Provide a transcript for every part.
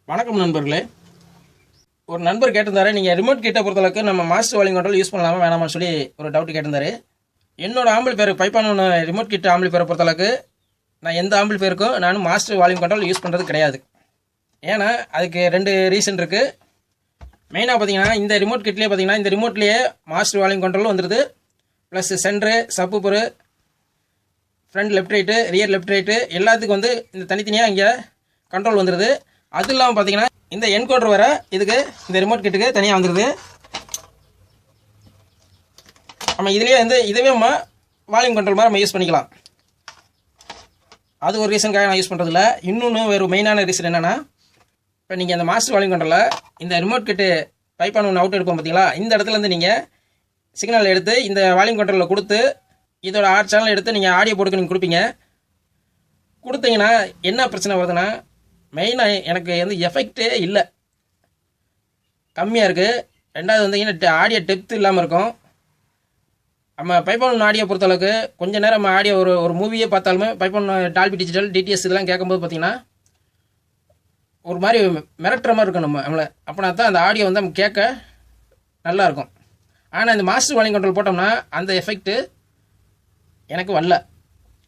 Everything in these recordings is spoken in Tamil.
வணக்கம் நண்பர்களே. ஒரு நண்பர் கேட்டிருந்தாரு, நீங்கள் ரிமோட் கிட்ட பொறுத்தளவுக்கு நம்ம மாஸ்டர் வால்யூம் கண்ட்ரோல் யூஸ் பண்ணலாமா வேணாமான்னு சொல்லி ஒரு டவுட் கேட்டிருந்தாரு. என்னோட ஆம்பிளிஃபையர் பைப்பான ரிமோட் கிட்ட ஆம்பிளிஃபையரை பொறுத்தளவுக்கு நான் எந்த ஆம்பிளிஃபையருக்கும் நானும் மாஸ்டர் வால்யூம் கண்ட்ரோல் யூஸ் பண்ணுறது கிடையாது. ஏன்னா அதுக்கு ரெண்டு ரீசன் இருக்குது. மெயினாக பார்த்தீங்கன்னா இந்த ரிமோட் கிட்லேயே பார்த்தீங்கன்னா இந்த ரிமோட்லேயே மாஸ்டர் வால்யூம் கண்ட்ரோலும் வந்துடுது, ப்ளஸ் சென்ட்ரு, சப்புப்பரு, front left right, rear left right எல்லாத்துக்கும் வந்து இந்த தனித்தனியாக இங்கே கண்ட்ரோல் வந்துடுது. அது இல்லாமல் பார்த்தீங்கன்னா இந்த என்கோடர் வர இதுக்கு இந்த ரிமோட் கிட்டுக்கு தனியாக வந்துடுது. நம்ம இதுலேயே வந்து இதுவே நம்ம வால்யூம் கண்ட்ரோல் மாதிரி நம்ம யூஸ் பண்ணிக்கலாம். அது ஒரு ரீசனுக்காக நான் யூஸ் பண்ணுறதில்ல. இன்னொன்று ஒரு மெயினான ரீசன் என்னென்னா, இப்போ நீங்கள் அந்த மாஸ்டர் வால்யூம் கண்ட்ரோலில் இந்த ரிமோட் கிட்டு பைப்பான ஒன்று அவுட் எடுப்போம் பார்த்தீங்களா, இந்த இடத்துலேருந்து நீங்கள் சிக்னல் எடுத்து இந்த வால்யூம் கண்ட்ரோலில் கொடுத்து இதோட 6 சேனல் எடுத்து நீங்கள் ஆடியோ போட்டுக்கு நீங்கள் கொடுப்பீங்க. கொடுத்தீங்கன்னா என்ன பிரச்சனை வருதுன்னா, மெயினாக எனக்கு வந்து எஃபெக்டே இல்லை, கம்மியாக இருக்குது. ரெண்டாவது வந்து ஆடியோ டெப்த் இல்லாமல் இருக்கும். நம்ம பைப்பான் ஆடியோ பொறுத்தளவுக்கு கொஞ்சம் நேரம் நம்ம ஆடியோ ஒரு மூவியே பார்த்தாலுமே பைப்பான் டால்பி டிஜிட்டல் டிடிஎஸ் இதெல்லாம் கேட்கும்போது பார்த்தீங்கன்னா ஒரு மாதிரி மிரட்டுற மாதிரி இருக்கும் நம்மளை. அப்படின்னா தான் அந்த ஆடியோ வந்து நம்ம கேட்க நல்லாயிருக்கும். ஆனால் இந்த மாஸ்டர் வால்யூம் கண்ட்ரோல் போட்டோம்னா அந்த எஃபெக்ட்டு எனக்கு வரல.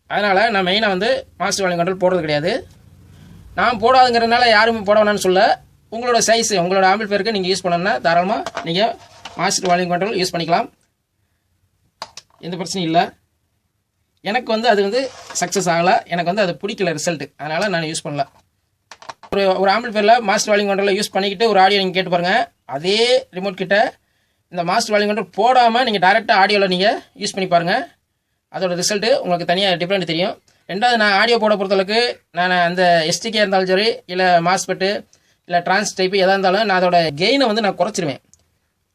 அதனால் நான் மெயினாக வந்து மாஸ்டர் வால்யூம் கண்ட்ரோல் போடுறது கிடையாது. நான் போடாதுங்கிறதுனால யாரும் போட வேணான்னு சொல்ல. உங்களோட சைஸு, உங்களோட ஆம்பிளிஃபையருக்கு நீங்கள் யூஸ் பண்ணணும்னா தாராளமாக நீங்கள் மாஸ்டர் வால்யூம் கண்ட்ரோல் யூஸ் பண்ணிக்கலாம், எந்த பிரச்சனையும் இல்லை. எனக்கு வந்து அது வந்து சக்ஸஸ் ஆகலை, எனக்கு வந்து அது பிடிக்கல ரிசல்ட்டு, அதனால் நான் யூஸ் பண்ணல. ஒரு ஆம்பிளிஃபையரில் மாஸ்டர் வால்யூம் கண்ட்ரோலை யூஸ் பண்ணிக்கிட்டு ஒரு ஆடியோ நீங்கள் கேட்டு பாருங்கள். அதே ரிமோட் கிட்ட இந்த மாஸ்டர் வால்யூம் கண்ட்ரோல் போடாமல் நீங்கள் டைரெக்டாக ஆடியோவில் நீங்கள் யூஸ் பண்ணி பாருங்கள். அதோட ரிசல்ட்டு உங்களுக்கு தனியாக டிஃப்ரெண்ட் தெரியும். ரெண்டாவது, நான் ஆடியோ போட பொறுத்தளவுக்கு நான் அந்த எஸ்டிகே இருந்தாலும் சரி, இல்லை மாஸ்பெட்டு, இல்லை டிரான்ஸ் டைப்பு எதாக இருந்தாலும் நான் அதோட கெயினை வந்து நான் குறைச்சிருவேன்.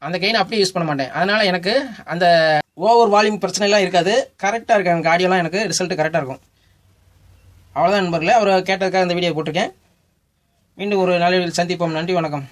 அந்த கெயினை அப்படியே யூஸ் பண்ண மாட்டேன். அதனால் எனக்கு அந்த ஓவர் வால்யூம் பிரச்சனைலாம் இருக்காது, கரெக்டாக இருக்குது. எனக்கு ஆடியோலாம் எனக்கு ரிசல்ட்டு கரெக்டாக இருக்கும். அவ்வளோதான் நண்பர்களே, அவர் கேட்டதுக்காக இந்த வீடியோ போட்டிருக்கேன். மீண்டும் ஒரு நாளில் சந்திப்போம். நன்றி, வணக்கம்.